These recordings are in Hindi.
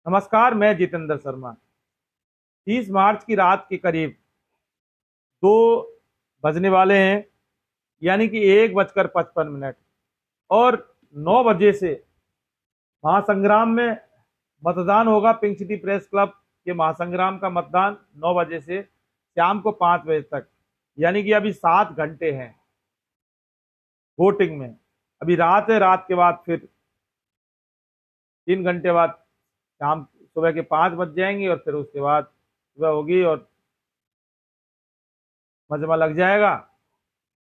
नमस्कार, मैं जितेंद्र शर्मा। 30 मार्च की रात के करीब 2 बजने वाले हैं, यानी कि 1:55 और 9 बजे से महासंग्राम में मतदान होगा। पिंक सिटी प्रेस क्लब के महासंग्राम का मतदान 9 बजे से शाम को 5 बजे तक, यानी कि अभी 7 घंटे हैं वोटिंग में। अभी रात है, रात के बाद फिर 3 घंटे बाद शाम सुबह के 5 बज जाएंगे और फिर उसके बाद सुबह होगी और मजमा लग जाएगा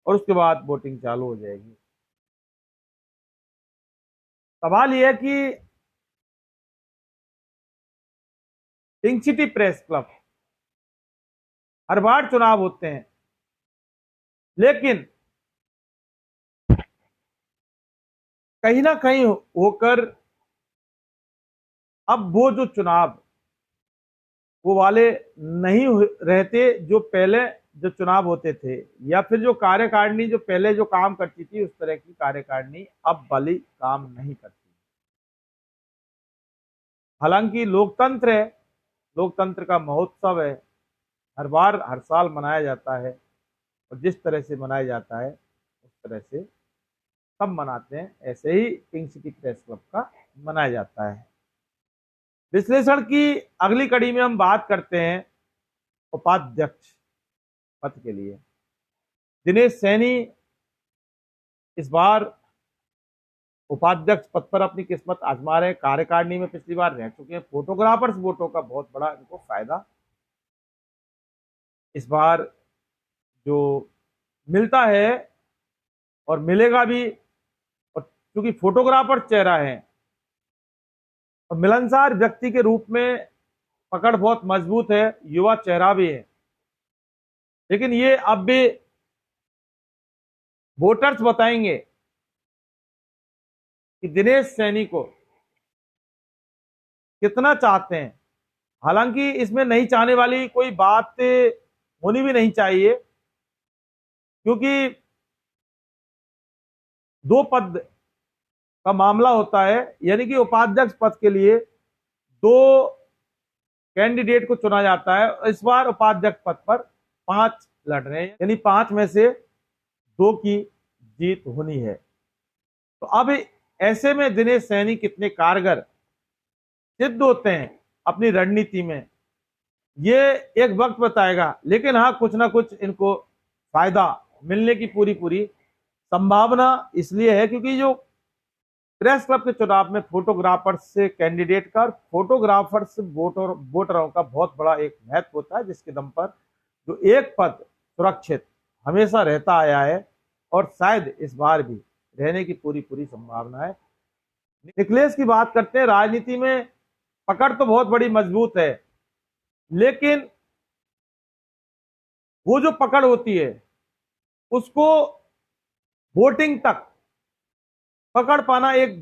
और उसके बाद वोटिंग चालू हो जाएगी। सवाल यह है कि पिंक सिटी प्रेस क्लब, हर बार चुनाव होते हैं, लेकिन कहीं ना कहीं होकर अब वो जो चुनाव वो वाले नहीं रहते जो पहले जो चुनाव होते थे, या फिर जो कार्यकारिणी जो पहले जो काम करती थी उस तरह की कार्यकारिणी अब वाली काम नहीं करती। हालांकि लोकतंत्र है, लोकतंत्र का महोत्सव है, हर बार हर साल मनाया जाता है और जिस तरह से मनाया जाता है उस तरह से सब मनाते हैं, ऐसे ही पिंक सिटी प्रेस क्लब का मनाया जाता है। विश्लेषण की अगली कड़ी में हम बात करते हैं उपाध्यक्ष पद के लिए। दिनेश सैनी इस बार उपाध्यक्ष पद पर अपनी किस्मत आजमा रहे। कार्यकारिणी में पिछली बार रह चुके हैं। फोटोग्राफर्स वोटों का बहुत बड़ा इनको फायदा इस बार जो मिलता है और मिलेगा भी, और क्योंकि फोटोग्राफर चेहरा है और मिलनसार व्यक्ति के रूप में पकड़ बहुत मजबूत है, युवा चेहरा भी है, लेकिन ये अब भी वोटर्स बताएंगे कि दिनेश सैनी को कितना चाहते हैं। हालांकि इसमें नहीं चाहने वाली कोई बात होनी भी नहीं चाहिए, क्योंकि 2 पद का मामला होता है, यानी कि उपाध्यक्ष पद के लिए 2 कैंडिडेट को चुना जाता है। इस बार उपाध्यक्ष पद पर 5 लड़ रहे हैं, यानी 5 में से 2 की जीत होनी है। तो अब ऐसे में दिनेश सैनी कितने कारगर सिद्ध होते हैं अपनी रणनीति में, ये एक वक्त बताएगा। लेकिन हाँ, कुछ ना कुछ इनको फायदा मिलने की पूरी संभावना इसलिए है क्योंकि जो प्रेस क्लब के चुनाव में फोटोग्राफर्स से कैंडिडेट का और फोटोग्राफर्स वोटरों का बहुत बड़ा एक महत्व होता है, जिसके दम पर जो एक पद सुरक्षित हमेशा रहता आया है और शायद इस बार भी रहने की पूरी संभावना है। निकलेश की बात करते हैं। राजनीति में पकड़ तो बहुत बड़ी मजबूत है, लेकिन वो जो पकड़ होती है उसको वोटिंग तक पकड़ पाना एक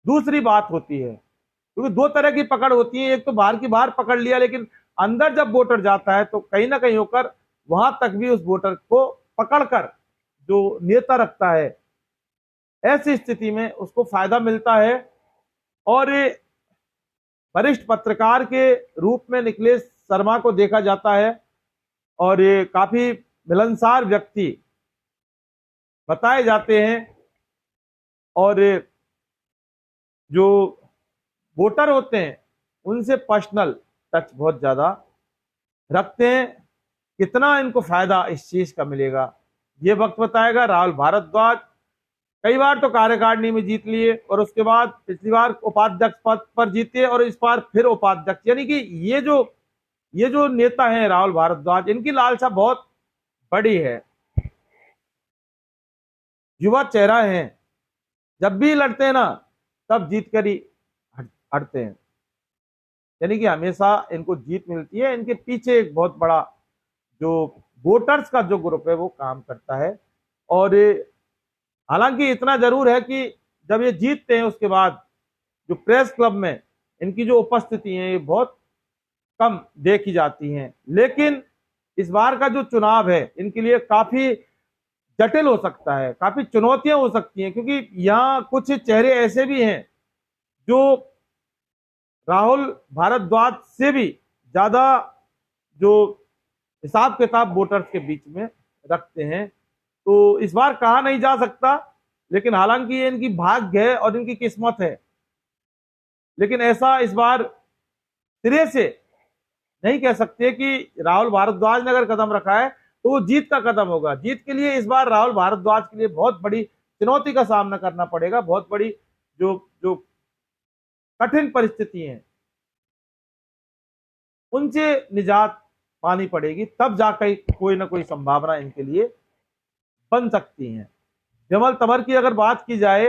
दूसरी बात होती है, क्योंकि 2 तरह की पकड़ होती है। एक तो बाहर की बाहर पकड़ लिया, लेकिन अंदर जब वोटर जाता है तो कहीं ना कहीं होकर वहां तक भी उस वोटर को पकड़कर जो नेता रखता है, ऐसी स्थिति में उसको फायदा मिलता है। और वरिष्ठ पत्रकार के रूप में निकलेश शर्मा को देखा जाता है और ये काफी मिलनसार व्यक्ति बताए जाते हैं और जो वोटर होते हैं उनसे पर्सनल टच बहुत ज्यादा रखते हैं। कितना इनको फायदा इस चीज का मिलेगा ये वक्त बताएगा। राहुल भारद्वाज कई बार तो कार्यकारिणी में जीत लिए और उसके बाद पिछली बार उपाध्यक्ष पद पर जीते और इस बार फिर उपाध्यक्ष, यानी कि ये जो नेता हैं राहुल भारद्वाज, इनकी लालसा बहुत बड़ी है। युवा चेहरा है, जब भी लड़ते हैं ना तब जीत कर ही हटते हैं, यानी कि हमेशा इनको जीत मिलती है। इनके पीछे एक बहुत बड़ा जो वोटर्स का जो ग्रुप है वो काम करता है। और हालांकि इतना जरूर है कि जब ये जीतते हैं उसके बाद जो प्रेस क्लब में इनकी जो उपस्थिति है ये बहुत कम देखी जाती हैं। लेकिन इस बार का जो चुनाव है इनके लिए काफी जटिल हो सकता है, काफी चुनौतियां हो सकती हैं, क्योंकि यहाँ कुछ चेहरे ऐसे भी हैं जो राहुल भारद्वाज से भी ज्यादा जो हिसाब किताब वोटर्स के बीच में रखते हैं। तो इस बार कहा नहीं जा सकता, लेकिन हालांकि ये इनकी भाग्य है और इनकी किस्मत है, लेकिन ऐसा इस बार सिरे से नहीं कह सकते कि राहुल भारद्वाज ने अगर कदम रखा है तो वो जीत का कदम होगा। जीत के लिए इस बार राहुल भारद्वाज के लिए बहुत बड़ी चुनौती का सामना करना पड़ेगा, बहुत बड़ी जो जो कठिन परिस्थिति है उनसे निजात पानी पड़ेगी, तब जाकर कोई ना कोई संभावना इनके लिए बन सकती है। विमल तंवर की अगर बात की जाए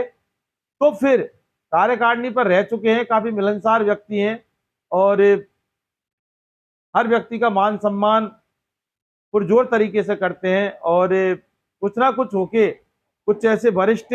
तो फिर कार्यकारिणी पर रह चुके हैं, काफी मिलनसार व्यक्ति हैं और हर व्यक्ति का मान सम्मान पुरजोर तरीके से करते हैं और कुछ ना कुछ होके कुछ ऐसे वरिष्ठ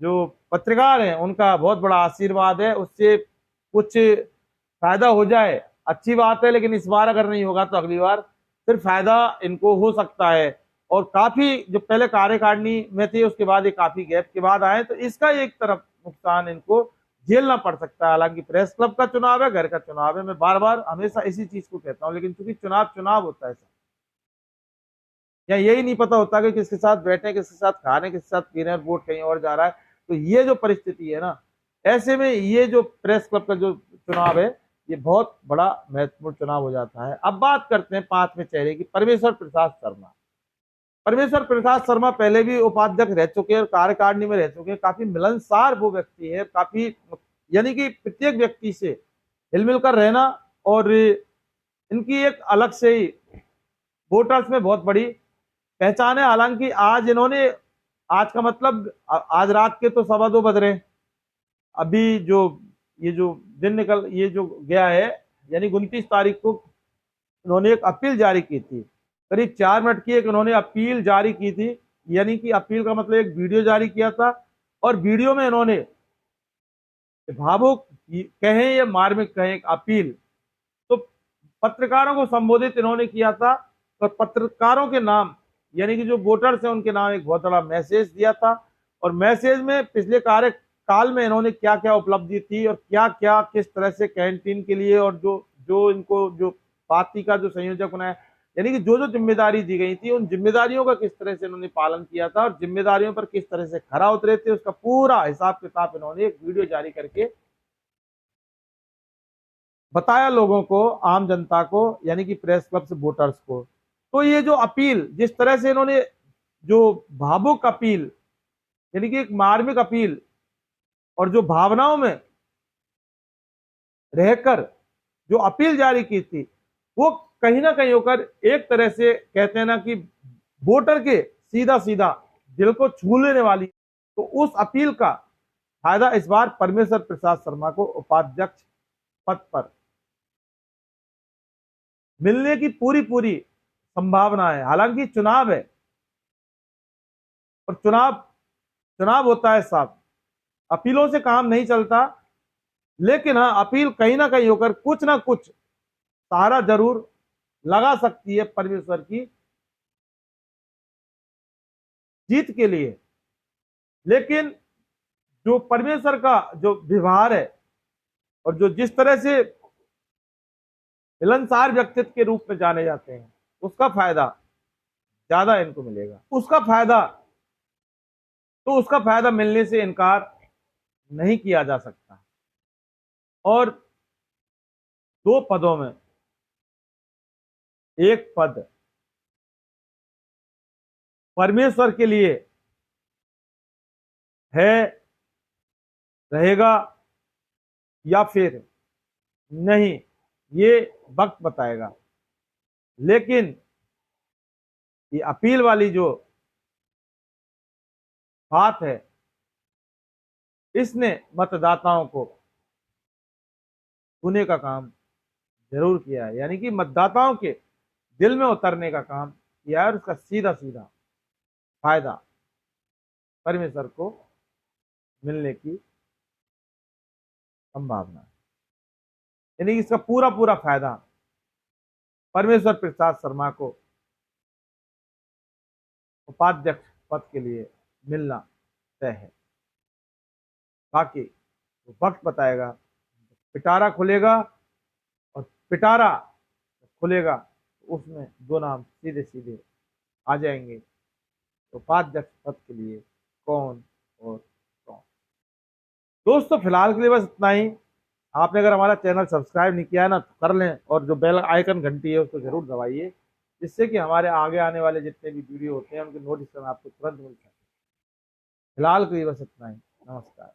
जो पत्रकार हैं उनका बहुत बड़ा आशीर्वाद है, उससे कुछ फायदा हो जाए अच्छी बात है, लेकिन इस बार अगर नहीं होगा तो अगली बार फिर फायदा इनको हो सकता है। और काफी जो पहले कार्यकारिणी में थे उसके बाद ये काफी गैप के बाद आए, तो इसका एक तरफ नुकसान इनको झेलना पड़ सकता है। हालांकि प्रेस क्लब का चुनाव है, घर का चुनाव है, मैं बार बार हमेशा इसी चीज को कहता हूं, लेकिन चूंकि चुनाव चुनाव होता है, या यही नहीं पता होता कि किसके साथ बैठे, किसके साथ खा रहे, किसके साथ पी रहे हैं, वोट कहीं और जा रहा है। तो ये जो परिस्थिति है ना, ऐसे में ये जो प्रेस क्लब का जो चुनाव है ये बहुत बड़ा महत्वपूर्ण चुनाव हो जाता है। अब बात करते हैं पांचवें चेहरे की, परमेश्वर प्रसाद शर्मा। परमेश्वर प्रसाद शर्मा पहले भी उपाध्यक्ष रह चुके हैं और कार्यकारिणी में रह चुके हैं, काफी मिलनसार वो व्यक्ति है, काफी यानी कि प्रत्येक व्यक्ति से हिलमिल कर रहना, और इनकी एक अलग से ही वोटर्स में बहुत बड़ी पहचान है। हालांकि आज इन्होंने, आज का मतलब आज रात के तो 2:15 बज रहे हैं, अभी जो ये जो दिन निकल ये जो गया है, यानी 29 तारीख को इन्होंने एक अपील जारी की थी, करीब 4 मिनट की एक इन्होंने अपील जारी की थी। यानी कि अपील का मतलब एक वीडियो जारी किया था, और वीडियो में इन्होंने भावुक कहें या मार्मिक कहें एक अपील, तो पत्रकारों को संबोधित इन्होंने किया था, और पत्रकारों के नाम यानी कि जो वोटर्स हैं उनके नाम एक बहुत बड़ा मैसेज दिया था। और मैसेज में पिछले कार्यकाल में इन्होंने क्या क्या उपलब्धि थी और क्या क्या किस तरह से कैंटीन के लिए, और जो जो इनको जो पार्टी का जो संयोजक बनाया, यानी कि जो जो जिम्मेदारी दी गई थी उन जिम्मेदारियों का किस तरह से इन्होंने पालन किया था और जिम्मेदारियों पर किस तरह से खरा उतरे थे, उसका पूरा हिसाब किताब इन्होंने एक वीडियो जारी करके बताया लोगों को, आम जनता को, यानी कि प्रेस क्लब से वोटर्स को। तो ये जो अपील, जिस तरह से इन्होंने जो भावुक अपील यानी कि एक मार्मिक अपील और जो भावनाओं में रहकर जो अपील जारी की थी, वो कहीं ना कहीं होकर एक तरह से कहते हैं ना कि वोटर के सीधा सीधा दिल को छू लेने वाली। तो उस अपील का फायदा इस बार परमेश्वर प्रसाद शर्मा को उपाध्यक्ष पद पर मिलने की पूरी पूरी संभावना है। हालांकि चुनाव है और चुनाव चुनाव होता है साहब, अपीलों से काम नहीं चलता, लेकिन हाँ अपील कहीं ना कहीं होकर कुछ ना कुछ सहारा जरूर लगा सकती है परमेश्वर की जीत के लिए। लेकिन जो परमेश्वर का जो व्यवहार है और जो जिस तरह से मिलनसार व्यक्तित्व के रूप में जाने जाते हैं, उसका फायदा ज्यादा इनको मिलेगा। उसका फायदा मिलने से इनकार नहीं किया जा सकता। और 2 पदों में एक पद परमेश्वर के लिए है, रहेगा या फिर नहीं, ये वक्त बताएगा। लेकिन ये अपील वाली जो बात है, इसने मतदाताओं को छूने का काम जरूर किया है, यानी कि मतदाताओं के दिल में उतरने का काम किया है, और उसका सीधा सीधा फायदा परमेश्वर को मिलने की संभावना है। यानी कि इसका पूरा पूरा फायदा परमेश्वर प्रसाद शर्मा को उपाध्यक्ष पद के लिए मिलना तय है। बाकी वक्त बताएगा पिटारा खुलेगा और पिटारा खुलेगा तो उसमें 2 नाम सीधे सीधे आ जाएंगे। तो उपाध्यक्ष पद के लिए कौन और कौन। दोस्तों फिलहाल के लिए बस इतना ही। आपने अगर हमारा चैनल सब्सक्राइब नहीं किया है ना तो कर लें, और जो बेल आइकन घंटी है उसको जरूर दबाइए, जिससे कि हमारे आगे आने वाले जितने भी वीडियो होते हैं उनके नोटिफिकेशन आपको तुरंत मिल सके। फिलहाल के लिए बस इतना ही। नमस्कार।